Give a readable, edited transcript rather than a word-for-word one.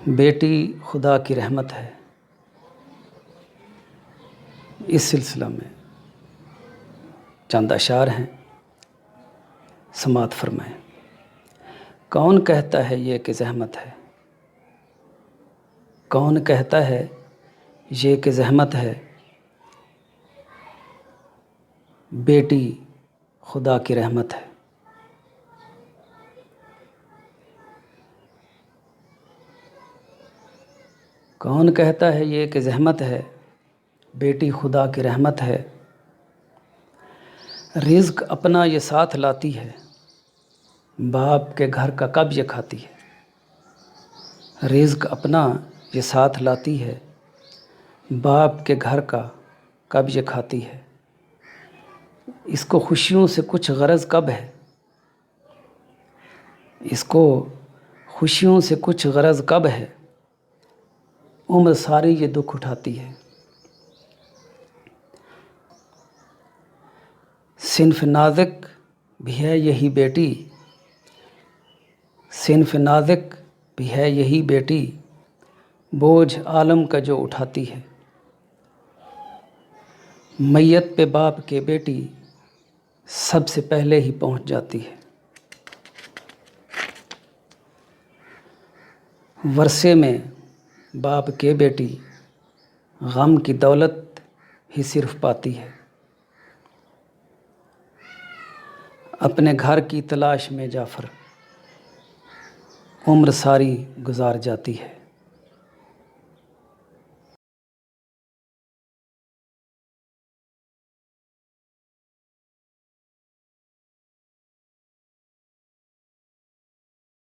بیٹی خدا کی رحمت ہے، اس سلسلہ میں چند اشعار ہیں، سماعت فرمائیں۔ کون کہتا ہے یہ کہ زحمت ہے، کون کہتا ہے یہ کہ زحمت ہے، بیٹی خدا کی رحمت ہے۔ کون کہتا ہے یہ کہ زحمت ہے، بیٹی خدا کی رحمت ہے۔ رزق اپنا یہ ساتھ لاتی ہے، باپ کے گھر کا کب یہ کھاتی ہے۔ رزق اپنا یہ ساتھ لاتی ہے، باپ کے گھر کا کب یہ کھاتی ہے۔ اس کو خوشیوں سے کچھ غرض کب ہے، اس کو خوشیوں سے کچھ غرض کب ہے، عمر ساری یہ دکھ اٹھاتی ہے۔ صنف نازک بھی ہے یہی بیٹی، صنف نازک بھی ہے یہی بیٹی، بوجھ عالم کا جو اٹھاتی ہے۔ میت پہ باپ کے بیٹی سب سے پہلے ہی پہنچ جاتی ہے۔ ورثے میں باپ کے بیٹی غم کی دولت ہی صرف پاتی ہے۔ اپنے گھر کی تلاش میں جعفر عمر ساری گزار جاتی ہے۔